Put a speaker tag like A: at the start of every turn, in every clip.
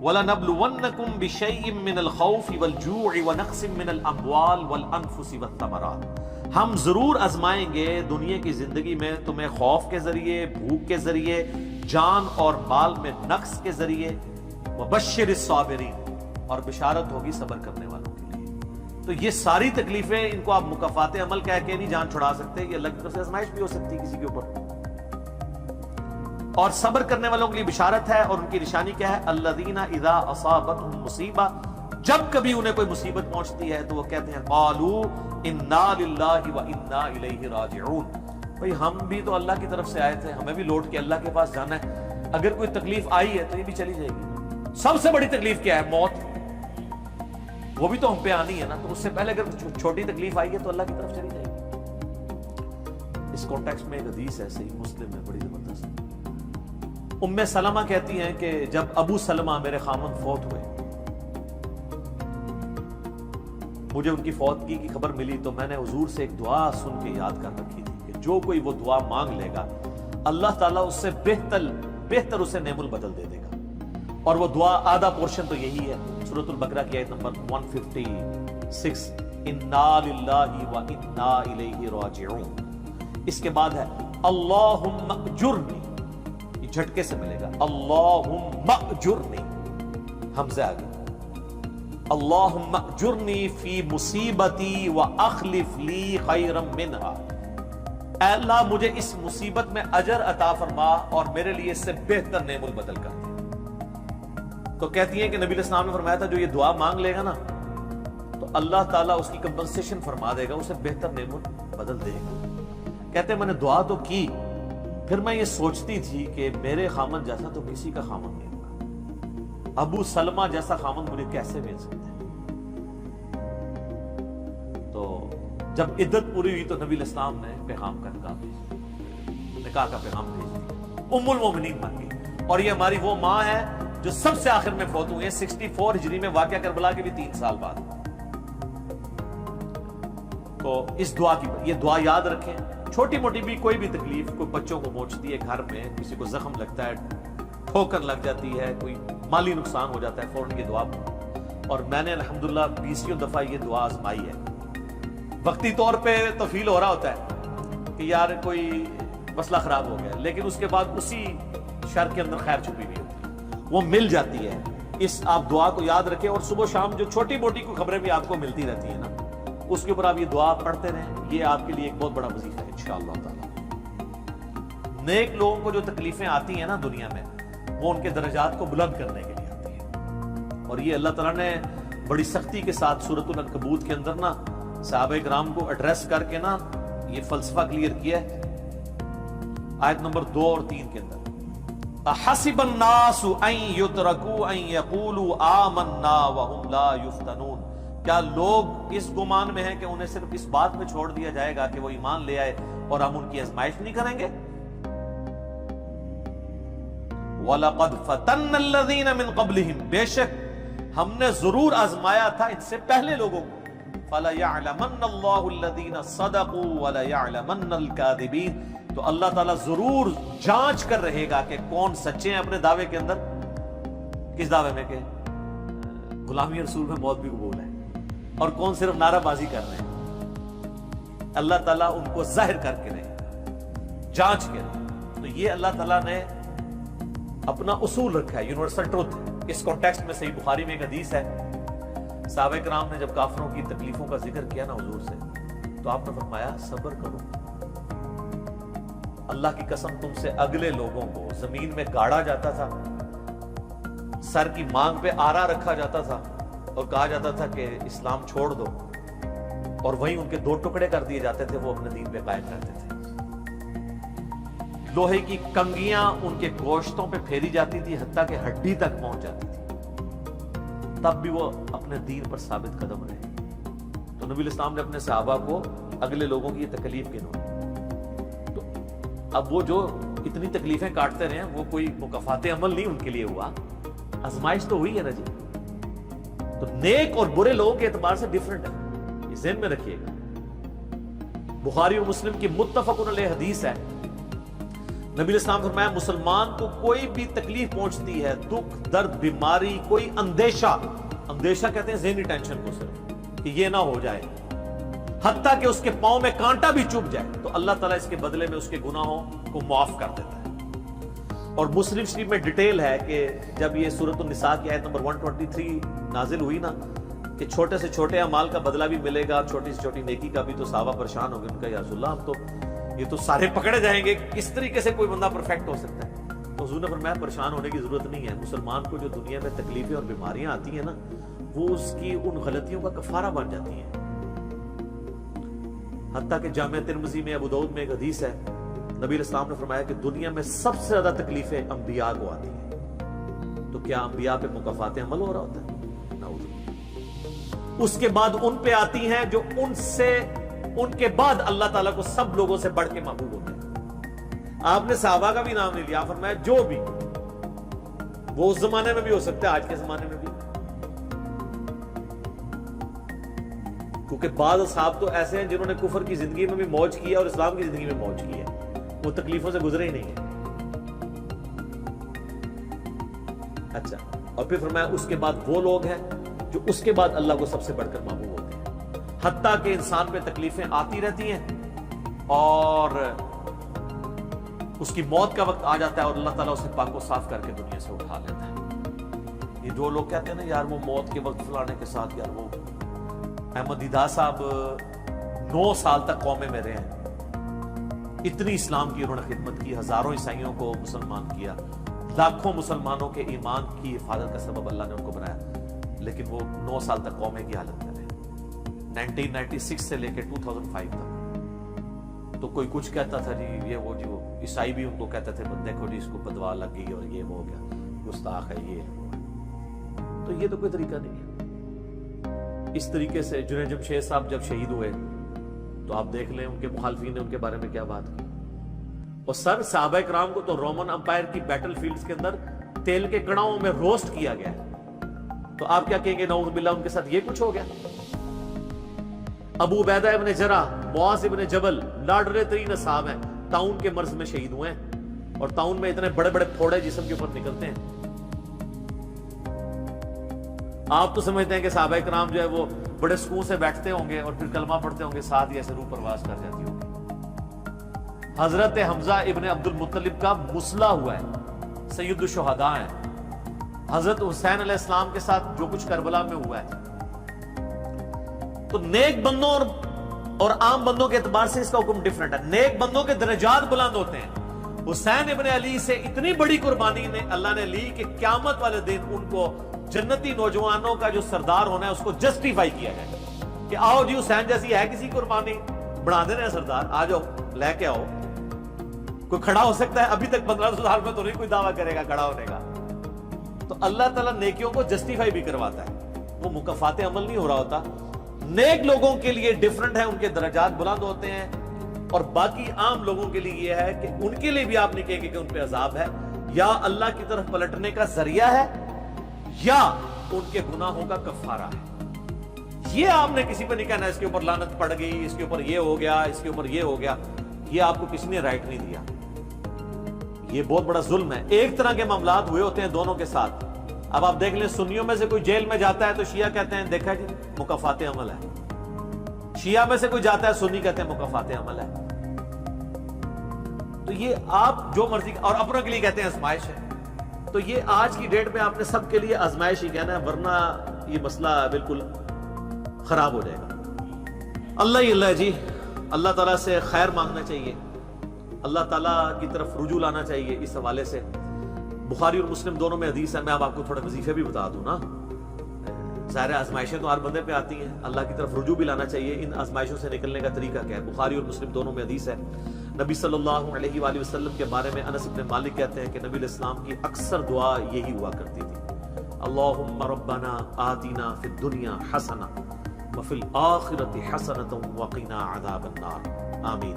A: وَلَنَبْلُوَنَّكُمْ بِشَيْءٍ مِّنَ الْخَوْفِ وَالْجُوعِ وَنَقْصٍ مِّنَ الْأَمْوَالِ وَالْأَنفُسِ وَالثَّمَرَاتِ، ہم ضرور آزمائیں گے دنیا کی زندگی میں تمہیں خوف کے ذریعے، بھوک کے ذریعے، جان اور مال میں نقص کے ذریعے، وَبَشِّرِ الصَّابِرِينَ، اور بشارت ہوگی صبر کرنے والوں کے لیے۔ تو یہ ساری تکلیفیں، ان کو آپ مکافات عمل کہہ کے نہیں جان چھڑا سکتے، یہ اللہ کی طرف سے آزمائش بھی ہو سکتی ہے کسی کے اوپر۔ اور صبر کرنے والوں کے لیے بشارت ہے، اور ان کی نشانی کیا ہے؟ الذین اذا اصابتهم مصیبہ، جب کبھی انہیں کوئی مصیبت پہنچتی ہے تو وہ کہتے ہیں قالوا انا للہ وانا الیہ راجعون، بھئی ہم بھی تو اللہ کی طرف سے آئے تھے، ہمیں بھی لوٹ کے اللہ کے پاس جانا ہے، اگر کوئی تکلیف آئی ہے تو یہ بھی چلی جائے گی۔ سب سے بڑی تکلیف کیا ہے؟ موت، وہ بھی تو ہم پہ آنی ہے نا، تو اس سے پہلے اگر چھوٹی تکلیف آئی ہے تو اللہ کی طرف چلی جائے گی۔ اس کانٹیکسٹ میں ایک حدیث ہے، صحیح مسلم میں، بڑی زبردست۔ ام سلمہ کہتی ہیں کہ جب ابو سلمہ میرے خامن فوت ہوئے، مجھے ان کی فوتگی کی خبر ملی تو میں نے حضور سے ایک دعا سن کے یاد کر رکھی تھی کہ جو کوئی وہ دعا مانگ لے گا اللہ تعالیٰ اس سے بہتر اسے نعم البدل دے دے گا، اور وہ دعا آدھا پورشن تو یہی ہے، سورۃ البقرہ کی آیت نمبر 156، انا للہ وانا الیہ راجعون۔ اس کے بعد ہے اللہم اجرنی، یہ جھٹکے سے ملے گا، اللہم اجرنی، حمزہ آگے، اللہم اجرنی فی مصیبتی واخلف لی خیرا منہا، اے اللہ مجھے اس مصیبت میں اجر عطا فرما اور میرے لیے اس سے بہتر نعم البدل کر دے۔ تو کہتی ہیں کہ نبی علیہ السلام نے فرمایا تھا جو یہ دعا مانگ لے گا نا تو اللہ تعالیٰ اس کی کمپنسیشن فرما دے گا، اسے بہتر نعم البدل دے گا۔ کہتے ہیں میں نے دعا تو کی، پھر میں یہ سوچتی تھی کہ میرے خامن جیسا تو کسی کا خامن نہیں ہوگا، ابو سلمہ جیسا خامن مجھے کیسے مل سکتا ہے۔ تو جب عدت پوری ہوئی تو نبی علیہ السلام نے پیغام کا نکاح کا پیغام بھیج دیا، ام المومنین بن گئی، اور یہ ہماری وہ ماں ہے جو سب سے آخر میں فوت ہوئی ہے 64 ہجری میں، واقعہ کربلا کے بھی 3 سال بعد۔ تو اس دعا کی، یہ دعا یاد رکھیں، چھوٹی موٹی بھی کوئی بھی تکلیف کوئی بچوں کو پہنچتی ہے، گھر میں کسی کو زخم لگتا ہے، ٹھوکر لگ جاتی ہے، کوئی مالی نقصان ہو جاتا ہے، فوراً یہ دعا، اور میں نے الحمدللہ 20 دفعہ یہ دعا آزمائی ہے۔ وقتی طور پہ تو فیل ہو رہا ہوتا ہے کہ یار کوئی مسئلہ خراب ہو گیا، لیکن اس کے بعد اسی شر کے اندر خیر چھپی ہوئی ہوتی ہے، وہ مل جاتی ہے۔ اس آپ دعا کو یاد رکھیں، اور صبح شام جو چھوٹی موٹی کوئی خبریں بھی آپ کو ملتی رہتی ہیں نا، اس کے اوپر آپ یہ دعا پڑھتے رہیں، یہ آپ کے لیے ایک بہت بڑا وظیفہ ہے انشاءاللہ تعالی۔ نیک لوگوں کو جو تکلیفیں آتی ہیں نا دنیا میں، وہ ان کے درجات کو بلند کرنے کے لیے آتی ہیں، اور یہ اللہ تعالیٰ نے بڑی سختی کے ساتھ سورۃ العنکبوت کے اندر نا صحابہ کرام کو ایڈریس کر کے نا یہ فلسفہ کلیئر کیا ہے، آیت نمبر 2 اور 3 کے اندر، احسب الناس ان یترکوا ان یقولوا آمنا وهم لا یفتنون، کیا لوگ اس گمان میں ہیں کہ انہیں صرف اس بات میں چھوڑ دیا جائے گا کہ وہ ایمان لے آئے اور ہم ان کی آزمائش نہیں کریں گے؟ وَلَقَدْ فَتَنَّ الَّذِينَ مِن قَبْلِهِمْ، بے شک ہم نے ضرور آزمایا تھا ان سے پہلے لوگوں کو، فَلَيَعْلَمَنَّ اللَّهُ الَّذِينَ صَدَقُوا وَلَيَعْلَمَنَّ الْكَاذِبِينَ، تو اللہ تعالیٰ ضرور جانچ کر رہے گا کہ کون سچے ہیں اپنے دعوے کے اندر، کس دعوے میں کہ غلامی رسول میں موت بھی قبول ہے، اور کون صرف نعرہ بازی کر رہے ہیں۔ اللہ تعالیٰ ان کو ظاہر کر کے رہے، جانچ کے رہے۔ تو یہ اللہ تعالیٰ نے اپنا اصول رکھا ہے، یونیورسل ٹروتھ۔ اس کانٹیکسٹ میں صحیح بخاری میں ایک حدیث ہے، صحابہ کرام نے جب کافروں کی تکلیفوں کا ذکر کیا نا حضور سے، تو آپ نے فرمایا صبر کرو، اللہ کی قسم تم سے اگلے لوگوں کو زمین میں گاڑا جاتا تھا، سر کی مانگ پہ آرا رکھا جاتا تھا اور کہا جاتا تھا کہ اسلام چھوڑ دو، اور وہیں ان کے 2 ٹکڑے کر دیے جاتے تھے، وہ اپنے دین پہ قائم رہتے تھے۔ لوہے کی کنگیاں ان کے گوشتوں پہ پھیری جاتی تھی، حتیٰ کہ ہڈی تک پہنچ جاتی تھی، تب بھی وہ اپنے دین پر ثابت قدم رہے۔ تو نبی الاسلام نے اپنے صحابہ کو اگلے لوگوں کی یہ تکلیف گنوائی۔ تو اب وہ جو اتنی تکلیفیں کاٹتے رہے ہیں، وہ کوئی مکافات عمل نہیں ان کے لیے ہوا، آزمائش تو ہوئی ہے نا جی۔ تو نیک اور برے لوگوں کے اعتبار سے ڈیفرنٹ ہے، یہ ذہن میں رکھیے گا۔ بخاری اور مسلم کی متفق علیہ حدیث ہے، نبی علیہ السلام فرمایا مسلمان کو کوئی بھی تکلیف پہنچتی ہے، دکھ درد بیماری، کوئی اندیشہ کہتے ہیں ذہنی ٹینشن کو صرف کہ یہ نہ ہو جائے، حتیٰ کہ اس کے پاؤں میں کانٹا بھی چبھ جائے، تو اللہ تعالیٰ اس کے بدلے میں اس کے گناہوں کو معاف کر دیتا ہے۔ اور مسلم شریف میں ڈیٹیل ہے کہ جب یہ سورۃ النساء کی آیت نمبر 123 نازل ہوئی نا کہ چھوٹے سے چھوٹے اعمال کا بدلہ بھی ملے گا، چھوٹی سے چھوٹی نیکی کا بھی، تو صحابہ پریشان ہو گئے، ان کا یا رسول اللہ ہم تو یہ تو سارے پکڑے جائیں گے، کس طریقے سے کوئی بندہ پرفیکٹ ہو سکتا ہے؟ تو حضور نے فرمایا پریشان ہونے کی ضرورت نہیں ہے، مسلمان کو جو دنیا میں تکلیفیں اور بیماریاں آتی ہیں نا، وہ اس کی ان غلطیوں کا کفارہ بن جاتی ہیں۔ حتیٰ کہ جامع ترمذی میں ابو داؤد میں ایک حدیث ہے، نبی علیہ السلام نے فرمایا کہ دنیا میں سب سے زیادہ تکلیفیں انبیاء کو آتی ہیں، تو کیا انبیاء پہ مکافات عمل ہو رہا ہوتا ہے؟ نعوذ باللہ۔ اس کے بعد ان پہ آتی ہیں جو ان کے بعد اللہ تعالیٰ کو سب لوگوں سے بڑھ کے محبوب ہوتے ہیں۔ آپ نے صحابہ کا بھی نام نہیں لیا، فرمایا جو بھی، وہ اس زمانے میں بھی ہو سکتا ہے، آج کے زمانے میں بھی، کیونکہ بعض اصحاب تو ایسے ہیں جنہوں نے کفر کی زندگی میں بھی موج کی ہے اور اسلام کی زندگی میں موج کی ہے، وہ تکلیفوں سے گزرے ہی نہیں ہیں۔ اچھا، اور پھر فرمایا اس کے بعد وہ لوگ ہیں جو اس کے بعد اللہ کو سب سے بڑھ کر محبوب ہوتے ہیں، حتیٰ کہ انسان پہ تکلیفیں آتی رہتی ہیں اور اس کی موت کا وقت آ جاتا ہے اور اللہ تعالیٰ اسے پاک و صاف کر کے دنیا سے اٹھا لیتا ہے۔ یہ جو لوگ کہتے ہیں نا یار وہ موت کے وقت فلانے کے ساتھ، یار وہ احمد دیدہ صاحب 9 سال تک قومے میں رہے ہیں، اتنی اسلام کی انہوں نے خدمت کی، ہزاروں عیسائیوں کو مسلمان کیا، لاکھوں مسلمانوں کے ایمان کی حفاظت کا سبب اللہ نے ان کو بنایا، لیکن وہ 9 سال تک قومے کی حالت میں رہے، 1996 سے لے کے 2005 تک۔ تو کوئی کچھ کہتا تھا جی یہ وہ جی وہ عیسائی بھی ان کو کہتے تھے دیکھو جی اس کو بدوا لگ گئی اور یہ وہ ہو گیا، گستاخ ہے یہ وہ ہے۔ تو یہ تو کوئی طریقہ نہیں ہے۔ اس طریقے سے جنید جمشید صاحب جب شہید ہوئے تو آپ دیکھ لیں ان کے مخالفین نے ان کے بارے میں کیا بات کی، اور سر صحابہ کرام کو تو رومن امپائر کی بیٹل فیلڈز کے اندر تیل کے کڑاؤں میں روسٹ کیا گیا، تو آپ کیا کہیں گے نعوذ باللہ ان کے ساتھ یہ کچھ ہو گیا؟ ابو عبیدہ ابن جرح، معاذ ابن جبل لاڈلے ترین اصحاب ہیں، طاعون کے مرض میں شہید ہوئے ہیں، اور طاعون میں اتنے بڑے بڑے پھوڑے جسم کے اوپر نکلتے ہیں۔ آپ تو سمجھتے ہیں کہ صحابہ کرام جو ہے وہ بڑے سکون سے بیٹھتے ہوں گے اور پھر کلمہ پڑھتے ہوں گے، ساتھ ہی ایسے روح پرواز کر جاتی ہوگی۔ حضرت حمزہ ابن عبد المطلب کا مسلح ہوا ہے، سید الشہداء ہیں۔ حضرت حسین علیہ السلام کے ساتھ جو کچھ کربلا میں ہوا ہے، تو نیک بندوں اور عام بندوں کے اعتبار سے اس کا حکم ڈیفرنٹ ہے۔ نیک بندوں کے درجات بلند ہوتے ہیں، حسین ابن علی سے اتنی بڑی قربانی نے اللہ نے لی کہ قیامت والے دن ان کو جنتی نوجوانوں کا جو سردار ہونا ہے اس کو جسٹیفائی کیا جائے کہ آؤ جی حسین جیسی ہے کسی قربانی، بنا دینا ہے سردار، آ جاؤ لے کے آؤ۔ کوئی کھڑا ہو سکتا ہے؟ ابھی تک 1500 سال میں تو نہیں کوئی دعویٰ کرے گا کھڑا ہونے کا۔ تو اللہ تعالیٰ نیکیوں کو جسٹیفائی بھی کرواتا ہے، وہ مکافات عمل نہیں ہو رہا ہوتا۔ نیک لوگوں کے لیے ڈیفرنٹ ہے، ان کے درجات بلند ہوتے ہیں، اور باقی عام لوگوں کے لیے یہ ہے کہ ان کے لیے بھی آپ نہیں کہیں گے کہ ان پہ عذاب ہے، یا اللہ کی طرف پلٹنے کا ذریعہ ہے یا ان کے گناہوں کا کفارہ ہے۔ یہ آپ نے کسی پہ نہیں کہنا اس کے اوپر لعنت پڑ گئی، اس کے اوپر یہ ہو گیا، اس کے اوپر یہ ہو گیا، یہ آپ کو کسی نے رائٹ نہیں دیا۔ یہ بہت بڑا ظلم ہے۔ ایک طرح کے معاملات ہوئے ہوتے ہیں دونوں کے ساتھ۔ اب آپ دیکھ لیں سنیوں میں سے کوئی جیل میں جاتا ہے تو شیعہ کہتے ہیں دیکھا جی مکافات عمل ہے، شیعہ میں سے کوئی جاتا ہے سنی کہتے ہیں مکافات عمل ہے۔ تو یہ آپ جو مرضی، اور اپنوں کے لیے کہتے ہیں آزمائش ہے۔ تو یہ آج کی ڈیٹ میں آپ نے سب کے لیے آزمائش ہی کہنا ہے، ورنہ یہ مسئلہ بالکل خراب ہو جائے گا۔ اللہ ہی اللہ جی، اللہ تعالیٰ سے خیر مانگنا چاہیے، اللہ تعالیٰ کی طرف رجوع لانا چاہیے۔ اس حوالے سے بخاری اور مسلم دونوں میں حدیث ہے، میں اب آپ کو تھوڑے وظیفے بھی بتا دوں نا۔ ظاہر آزمائشیں تو ہر بندے پہ آتی ہیں، اللہ کی طرف رجوع بھی لانا چاہیے۔ ان آزمائشوں سے نکلنے کا طریقہ کیا ہے؟ بخاری اور مسلم دونوں میں حدیث ہے، نبی صلی اللہ علیہ وآلہ وسلم کے بارے میں انس بن مالک کہتے ہیں کہ نبی علیہ السلام کی اکثر دعا یہی ہوا کرتی تھی، اللہم ربنا آتنا فی الدنیا حسنہ وفی الآخرۃ حسنۃ وقنا عذاب النار، آمین۔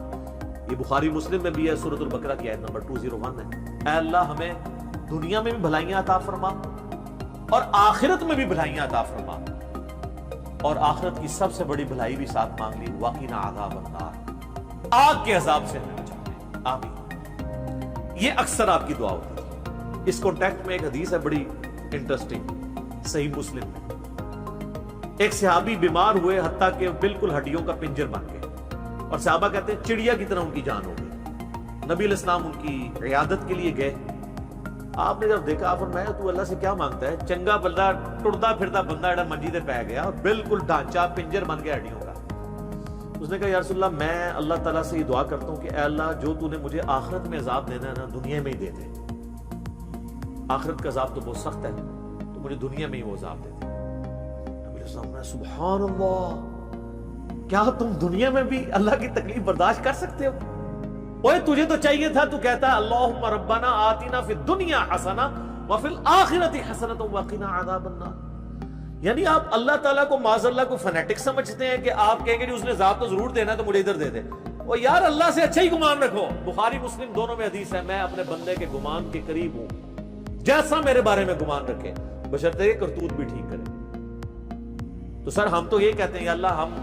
A: یہ بخاری مسلم میں بھی ہے، سورۃ البقرہ کی آیت نمبر 201 ہے۔ اے اللہ ہمیں دنیا میں بھی بھلائیاں عطا فرما اور آخرت میں بھی بھلائیاں عطا فرما، اور آخرت کی سب سے بڑی بھلائی بھی ساتھ مانگ لی، وقنا عذاب النار، آگ کے عذاب سے ہمیں بچا لے، آمین۔ یہ اکثر آپ کی دعا ہوتی تھی. اس کانٹیکٹ میں ایک حدیث ہے بڑی انٹرسٹنگ صحیح مسلم میں. ایک صحابی بیمار ہوئے حتیٰ کہ بالکل ہڈیوں کا پنجر بن گئے, اور صحابہ کہتے ہیں چڑیا کی طرح ان کی جان ہو گئی. نبی علیہ السلام ان کی عیادت کے لیے گئے. آپ نے جب دیکھا آپ فرمایا تو اللہ سے کیا مانگتا ہے؟ چنگا بندہ ٹردا پھردا بندہ جڑا منجی تے پی گیا بالکل ڈھانچہ پنجر بن گیا ہڈیوں کا. اس نے کہا یا رسول اللہ میں اللہ تعالیٰ سے یہ دعا کرتا ہوں کہ اے اللہ جو تو نے مجھے آخرت میں عذاب دینا ہے نا دنیا میں ہی دے دے. آخرت کا عذاب تو بہت سخت ہے, تو مجھے دنیا میں ہی وہ عذاب دے دے. نبی علیہ السلام نے سبحان اللہ, کیا تم دنیا میں بھی اللہ کی تکلیف برداشت کر سکتے ہو؟ اوے تجھے تو چاہیے تھا تو کہتا ہے اللہم ربنا آتنا فی الدنیا حسنہ وفی الآخرۃ حسنۃ وقنا عذاب النار. یعنی آپ اللہ تعالیٰ کو معاذ اللہ کو فنیٹک سمجھتے ہیں کہ آپ کہیں گے اس نے عذاب تو ضرور دینا تو مجھے ادھر دے دے. وہ یار اللہ سے اچھا ہی گمان رکھو. بخاری مسلم دونوں میں حدیث ہے میں اپنے بندے کے گمان کے قریب ہوں جیسا میرے بارے میں گمان رکھے بشرطے کرتوت بھی ٹھیک کرے. تو سر ہم تو یہ کہتے ہیں یا اللہ ہم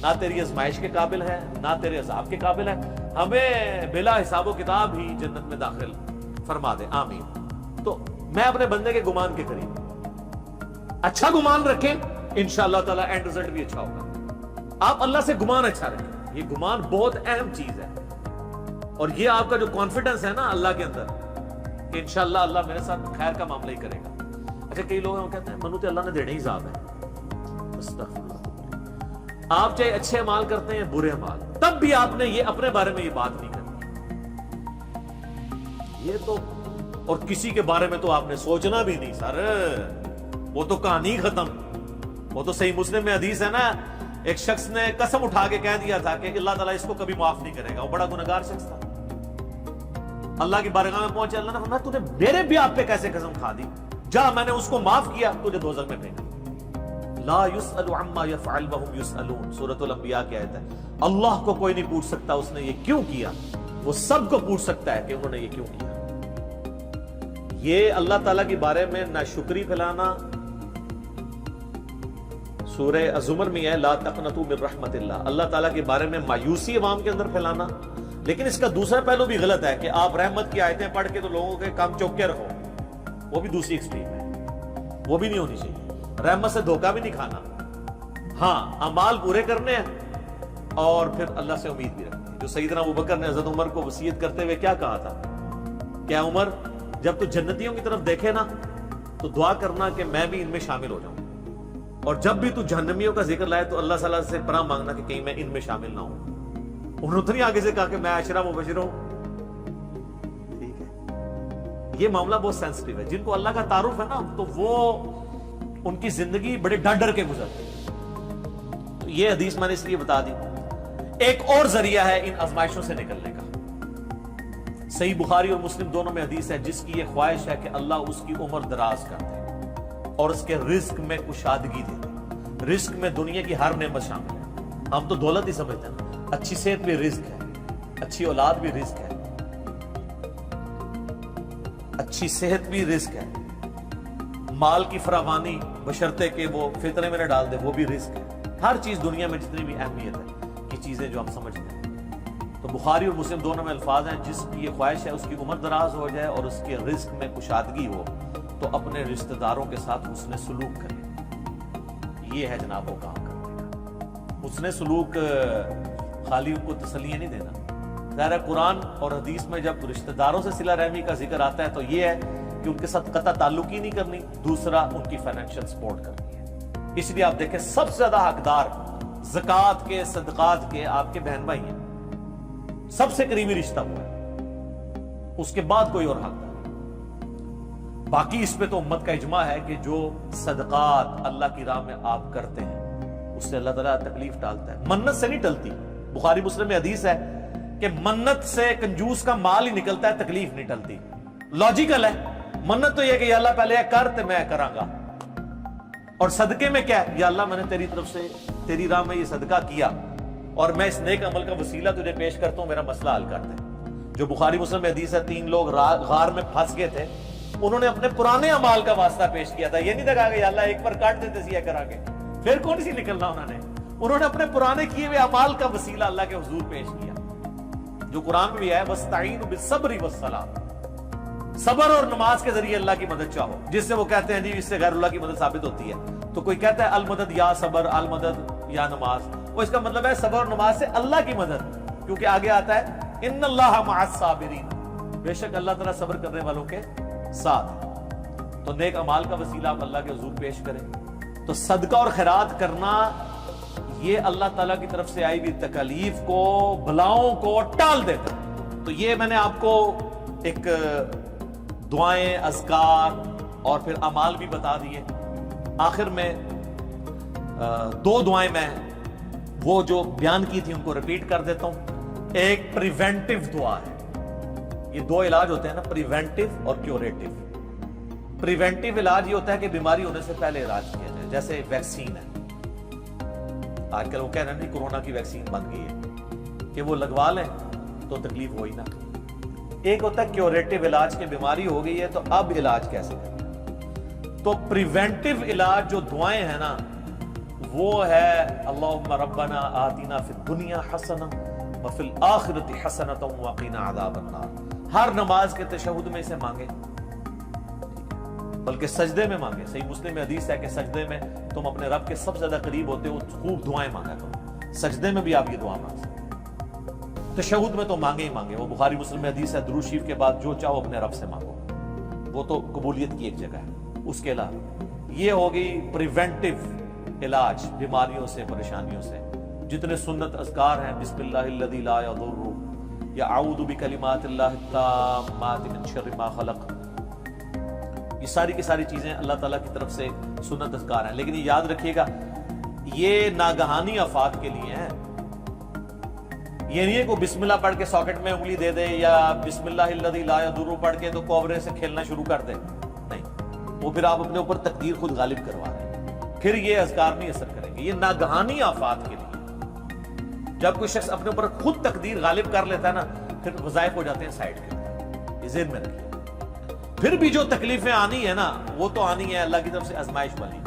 A: نہ تیری آزمائش کے قابل ہیں نہ تیرے عذاب کے قابل ہیں, ہمیں بلا حساب و کتاب ہی جنت میں داخل فرما دے آمین. تو میں اپنے بندے کے گمان کے قریب اچھا گمان رکھیں انشاءاللہ تعالی اینڈ رزلٹ بھی اچھا ہوگا. آپ اللہ سے گمان اچھا رکھیں, یہ گمان بہت اہم چیز ہے. اور یہ آپ کا جو کانفیڈنس ہے نا اللہ کے اندر کہ انشاءاللہ اللہ میرے ساتھ خیر کا معاملہ ہی کرے گا. اچھا کئی لوگ کہتے ہیں منو تے اللہ نے دینے ہی عذاب ہے. استغفر اللہ. آپ چاہے اچھے اعمال کرتے ہیں برے اعمال, تب بھی آپ نے یہ اپنے بارے میں یہ بات نہیں کرنی. یہ تو اور کسی کے بارے میں تو آپ نے سوچنا بھی نہیں سر, وہ تو کہانی ختم. وہ تو صحیح مسلم میں حدیث ہے نا, ایک شخص نے قسم اٹھا کے کہہ دیا تھا کہ اللہ تعالیٰ اس کو کبھی معاف نہیں کرے گا. وہ بڑا گنہگار شخص تھا. اللہ کی بارگاہ میں پہنچے, اللہ نے فرمایا تو نے میرے بھی آپ پہ کیسے قسم کھا دی؟ جا میں نے اس کو معاف کیا, تجھے دوزخ میں پھینکا. لا يسأل عما يفعل وهم يسألون, سورۃ الانبیاء کی آیت ہے. اللہ کو کوئی نہیں پوچھ سکتا اس نے یہ کیوں کیا, وہ سب کو پوچھ سکتا ہے کہ انہوں نے یہ کیوں کیا. یہ اللہ تعالیٰ کے بارے میں ناشکری پھیلانا سورہ الزمر میں ہے لا تقنطوا من رحمت اللہ, اللہ تعالیٰ کے بارے میں مایوسی عوام کے اندر پھیلانا. لیکن اس کا دوسرا پہلو بھی غلط ہے کہ آپ رحمت کی آیتیں پڑھ کے تو لوگوں کے کام چوک کے رکھو, وہ بھی دوسری ایکسٹریم ہے, وہ بھی نہیں ہونی چاہیے. رحمت سے دھوکہ بھی نہیں کھانا, ہاں اعمال پورے کرنے ہیں اور پھر اللہ سے امید بھی رکھنی ہے. جو سیدنا ابوبکر نے حضرت عمر کو وصیت کرتے ہوئے کیا کہا تھا, کیا عمر جب تو جنتیوں کی طرف دیکھے نا تو دعا کرنا کہ میں بھی ان میں شامل ہو جاؤں, اور جب بھی تو جہنمیوں کا ذکر لائے تو اللہ تعالیٰ سے پناہ مانگنا کہ کہیں میں ان میں شامل نہ ہوں. انہوں نے آگے سے کہا کہ میں عشرہ مبشر ہوں. ٹھیک ہے, یہ معاملہ بہت سینسٹیو ہے. جن کو اللہ کا تعارف ہے نا تو وہ ان کی زندگی بڑے ڈر ڈر کے گزرتے ہیں. تو یہ حدیث میں نے اس لیے بتا دی. ایک اور ذریعہ ہے ان آزمائشوں سے نکلنے کا. صحیح بخاری اور مسلم دونوں میں حدیث ہے جس کی یہ خواہش ہے کہ اللہ اس کی عمر دراز کر دے اور اس کے رزق میں کشادگی دے دے. رزق میں دنیا کی ہر نعمت شامل ہے. ہم تو دولت ہی سمجھتے ہیں, اچھی صحت بھی رزق ہے, اچھی اولاد بھی رزق ہے, اچھی صحت بھی رزق ہے, مال کی فراوانی بشرطے کہ وہ فطرے میں نہ ڈال دے وہ بھی رزق ہے. ہر چیز دنیا میں جتنی بھی اہمیت ہے یہ چیزیں جو ہم سمجھتے ہیں. تو بخاری اور مسلم دونوں میں الفاظ ہیں جس کی یہ خواہش ہے اس کی عمر دراز ہو جائے اور اس کے رزق میں کشادگی ہو تو اپنے رشتہ داروں کے ساتھ حسن سلوک کرے. یہ ہے جناب وہ کام کرنے کا. حسن سلوک خالی ان کو تسلیاں نہیں دینا. ظاہر ہے قرآن اور حدیث میں جب رشتہ داروں سے صلہ رحمی کا ذکر آتا ہے تو یہ ہے کہ ان کے ساتھ قطع تعلق ہی نہیں کرنی, دوسرا ان کی فائنینشیل سپورٹ کرنی ہے. اس لیے آپ دیکھیں سب سے زیادہ حقدار زکوٰۃ کے صدقات کے آپ کے بہن بھائی ہیں, سب سے قریبی رشتہ ہوا ہے, اس کے بعد کوئی اور حقدار. باقی اس پہ تو امت کا اجماع ہے کہ جو صدقات اللہ کی راہ میں آپ کرتے ہیں اس سے اللہ تعالیٰ تکلیف ڈالتا ہے. منت سے نہیں ٹلتی. بخاری مسلم میں حدیث ہے کہ منت سے کنجوس کا مال ہی نکلتا ہے, تکلیف نہیں ٹلتی. لاجیکل ہے. منت تو یہ کہ یا اللہ پہلے یہ کر تے میں کراں گا, اور صدقے میں کیا ہے یا اللہ میں نے تیری طرف سے تیری راہ میں یہ صدقہ کیا اور میں اس نیک عمل کا وسیلہ تجھے پیش کرتا ہوں, میرا مسئلہ حل کر دے. جو بخاری مسلم میں حدیث ہے 3 لوگ غار میں پھنس گئے تھے, انہوں نے اپنے پرانے اعمال کا واسطہ پیش کیا تھا. یہ نہیں کہا کہ یا اللہ ایک بار کاٹ دیتے سی کرا کے پھر کون سی نکلنا. انہوں نے اپنے پرانے کیے ہوئے اعمال کا وسیلہ اللہ کے حضور پیش کیا. جو قرآن میں بھی ہے وَاسْتَعِينُوا بِالصَّبْرِ وَالصَّلَاةِ، صبر اور نماز کے ذریعے اللہ کی مدد چاہو، جس سے وہ کہتے ہیں جی اس سے غیر اللہ کی مدد ثابت ہوتی ہے. تو کوئی کہتا ہے المدد یا صبر، المدد یا نماز، وہ اس کا مطلب ہے صبر اور نماز سے اللہ کی مدد، کیونکہ آگے آتا ہے ان اللہ مع الصابرین، بے شک اللہ تعالیٰ صبر کرنے والوں کے ساتھ ہے. تو نیک اعمال کا وسیلہ آپ اللہ کے حضور پیش کریں. تو صدقہ اور خیرات کرنا یہ اللہ تعالیٰ کی طرف سے آئی ہوئی تکالیف کو، بلاؤں کو ٹال دیتا ہے. تو یہ میں نے آپ کو ایک دعائیں، اذکار اور پھر اعمال بھی بتا دیے. آخر میں دو دعائیں میں وہ جو بیان کی تھی ان کو ریپیٹ کر دیتا ہوں. ایک پریونٹیو دعا ہے. یہ دو علاج ہوتے ہیں نا، پریونٹیو اور کیوریٹیو. پریونٹیو علاج یہ ہوتا ہے کہ بیماری ہونے سے پہلے علاج کیا جائے، جیسے ویکسین ہے. آج کل وہ کہہ رہے ہیں نہیں کورونا کی ویکسین بن گئی ہے کہ وہ لگوا لیں تو تکلیف ہوئی نہ. ایک ہوتا ہے کیوریٹیو علاج کہ بیماری ہو گئی ہے تو اب علاج کیسے کریں. تو پریونٹیو علاج جو دعائیں ہیں نا وہ ہے اللہم ربنا آتنا فی الدنیا حسنہ وفی الآخرۃ حسنۃ وقنا عذاب النار. ہر نماز کے تشہد میں اسے مانگے، بلکہ سجدے میں مانگے. صحیح مسلم میں حدیث ہے کہ سجدے میں تم اپنے رب کے سب سے زیادہ قریب ہوتے ہو، خوب دعائیں مانگا کرو. سجدے میں بھی آپ یہ دعا مانگ سکتے، تشہد میں تو مانگے ہی مانگے. وہ بخاری مسلم میں حدیث ہے درود شریف کے بعد جو چاہو اپنے رب سے مانگو، وہ تو قبولیت کی ایک جگہ ہے. اس کے علاوہ یہ ہوگی پریونٹیو علاج بیماریوں سے، پریشانیوں سے. جتنے سنت اذکار ہیں، بسم اللہ الذی لا یضر، یا اعوذ بکلمات اللہ التامات من شر ما خلق، یہ ساری کی ساری چیزیں اللہ تعالیٰ کی طرف سے سنت اذکار ہیں. لیکن یہ یاد رکھیے گا یہ ناگہانی آفات کے لیے ہیں. یہ نہیں ہے کہ بسم اللہ پڑھ کے ساکٹ میں انگلی دے دے یا بسم اللہ الذی لا یضر پڑھ کے تو کوبرے سے کھیلنا شروع کر دے. نہیں، وہ پھر آپ اپنے اوپر تقدیر خود غالب کروا رہے ہیں، پھر یہ اذکار نہیں اثر کریں گے. یہ ناگہانی آفات کے لیے. جب کوئی شخص اپنے اوپر خود تقدیر غالب کر لیتا ہے نا پھر وظائف ہو جاتے ہیں سائڈ کے اوپر. یہ ذہن میں رکھیے. پھر بھی جو تکلیفیں آنی ہے نا وہ تو آنی ہے اللہ کی طرف سے آزمائش والی.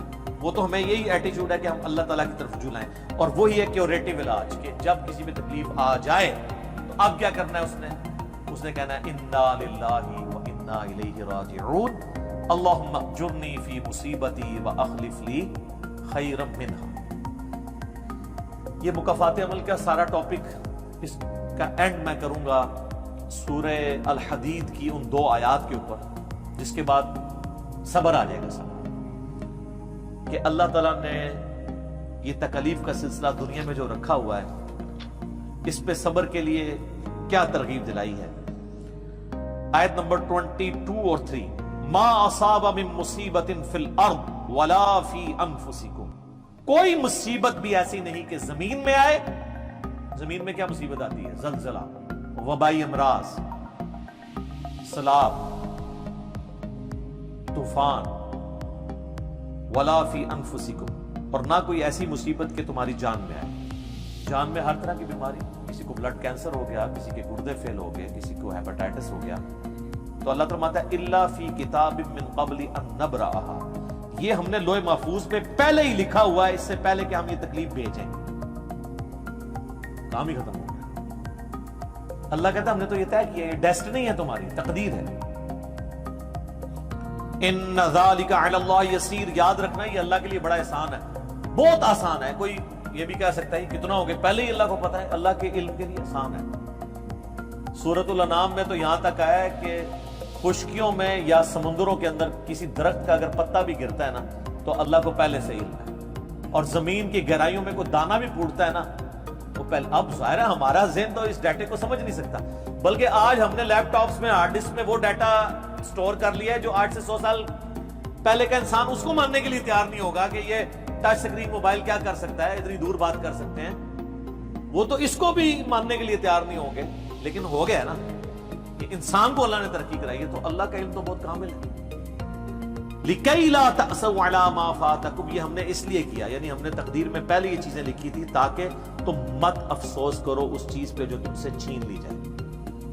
A: وہ تو ہمیں یہی ایٹیچیوڈ ہے کہ ہم اللہ تعالیٰ کی طرف جلائیں. اور وہی ہے کیوریٹیو علاج کہ جب کسی بھی تکلیف آ جائے تو اب کیا کرنا ہے اس نے کہنا ہے انا للہ و انا الیہ راجعون اللہم اجرنی فی مصیبتی واخلف لی خیرا منہا. یہ مکافات عمل کا سارا ٹاپک اس کا اینڈ میں کروں گا سورہ الحدید کی ان 2 آیات کے اوپر، جس کے بعد صبر آ جائے گا. صبر کہ اللہ تعالیٰ نے یہ تکلیف کا سلسلہ دنیا میں جو رکھا ہوا ہے اس پہ صبر کے لیے کیا ترغیب دلائی ہے. آیت نمبر 22 اور 3 ما اصاب من مصیبت فی الارض ولا فی انفسکم، کوئی مصیبت بھی ایسی نہیں کہ زمین میں آئے. زمین میں کیا مصیبت آتی ہے؟ زلزلہ، وبائی امراض، سیلاب، طوفان. ولا فی انفسکم، اور نہ کوئی ایسی مصیبت کہ تمہاری جان میں آئے. جان میں ہر طرح کی بیماری، کسی کو بلڈ کینسر ہو گیا، کسی کے گردے فیل ہو گئے، کسی کو ہیپاٹائٹس ہو گیا. تو اللہ فرماتا ہے الا فی کتاب من قبل ان نبرأھا، یہ ہم نے لوح محفوظ میں پہلے ہی لکھا ہوا ہے، اس سے پہلے کہ ہم یہ تکلیف بھیجیں. کام ہی ختم ہو گیا. اللہ کہتا ہے ہم نے تو یہ طے کیا، یہ ڈیسٹنی ہے، تمہاری تقدیر ہے. ان ذالک علی اللہ یسیر، یاد رکھنا یہ اللہ کے لیے بڑا احسان ہے، بہت آسان ہے. کوئی یہ بھی کہہ سکتا ہے کتنا ہو گیا، پہلے ہی اللہ کو پتا ہے. اللہ کے علم کے لیے آسان ہے. سورۃ الانعام میں تو یہاں تک آیا ہے کہ خشکیوں میں یا سمندروں کے اندر کسی درخت کا اگر پتا بھی گرتا ہے نا تو اللہ کو پہلے سے علم ہے. اور زمین کی گہرائیوں میں کوئی دانہ بھی پھوٹتا ہے نا وہ پہلے. اب ظاہر ہے ہمارا ذہن تو اس ڈیٹے کو سمجھ نہیں سکتا، بلکہ آج ہم نے لیپ ٹاپس میں، ہارڈ ڈسک میں وہ ڈیٹا سٹور کر لیا ہے جو 8 سے 100 سال پہلے کا انسان اس کو ماننے کے لیے تیار نہیں ہوگا کہ یہ ٹچ سکرین موبائل کیا کر سکتا ہے، اتنی دور بات کر سکتے ہیں. وہ تو اس کو بھی ماننے کے لیے تیار نہیں ہوں گے. لیکن ہو گیا نا کہ انسان کو اللہ نے ترقی کرائی ہے، تو اللہ کا علم تو بہت کامل ہے. لِكَيْ لَا تَأْسَوْا عَلَىٰ مَا فَاتَكُمْ، یہ ہم نے اس لیے کیا، یعنی ہم نے تقدیر میں پہلے یہ چیزیں لکھی تھی تاکہ تم مت افسوس کرو اس چیز پہ جو تم سے چھین لی جائے.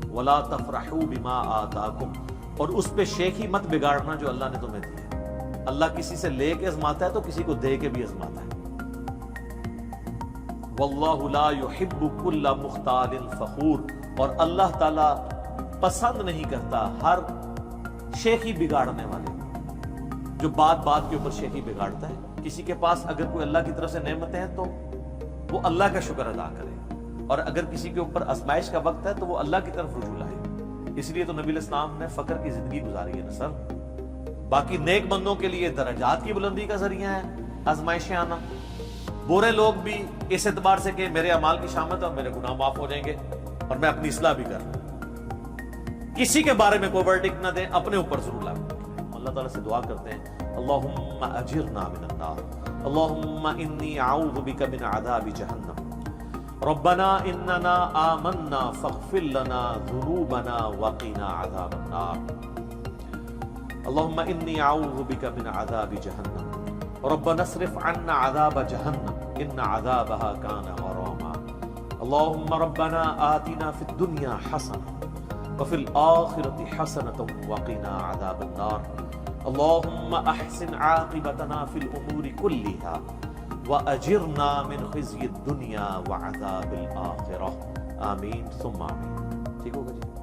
A: وَلَا تَفْرَحُوا بِمَا آتَاكُمْ، اور اس پہ شیخی مت بگاڑنا جو اللہ نے تمہیں دی ہے. اللہ کسی سے لے کے ازماتا ہے تو کسی کو دے کے بھی ازماتا ہے. وَاللَّهُ لَا يُحِبُّ كُلَّ مُخْتَالٍ فَخُورٍ، اور اللہ تعالیٰ پسند نہیں کرتا ہر شیخی بگاڑنے والے جو بات بات کے اوپر شیخی بگاڑتا ہے. کسی کے پاس اگر کوئی اللہ کی طرف سے نعمتیں ہیں تو وہ اللہ کا شکر ادا کرے, اور اگر کسی کے اوپر آزمائش کا وقت ہے تو وہ اللہ کی طرف رجوع لائے. اس لیے تو نبی علیہ السلام نے فقر کی زندگی گزاری ہے نا سر. باقی نیک بندوں کے لیے درجات کی بلندی کا ذریعہ ہے آزمائشیں آنا. برے لوگ بھی اس اعتبار سے کہ میرے اعمال کی شامت اور میرے گناہ معاف ہو جائیں گے اور میں اپنی اصلاح بھی کر لوں. کسی کے بارے میں کوئی ورڈکٹ نہ دیں, اپنے اوپر ضرور لاگو کریں. اللہ تعالیٰ سے دعا کرتے ہیں اللہم اجرنا من النار, اللہم انی اعوذ بک من عذاب جہنم, ربنا اننا آمنا فاغفر لنا ذنوبنا وقنا عذاب النار, اللہم انی اعوذ بک من عذاب جہنم, ربنا اصرف عنا عذاب جہنم ان عذابها کان غراما, اللہم ربنا آتنا فی الدنیا حسنہ وفی الآخرۃ حسنۃ وقنا عذاب النار, اللہم احسن عاقبتنا فی الامور کلها وأجرنا من خزي الدنيا وعذاب الآخرة. آمین ثم آمین. ٹھیک ہوگا جی.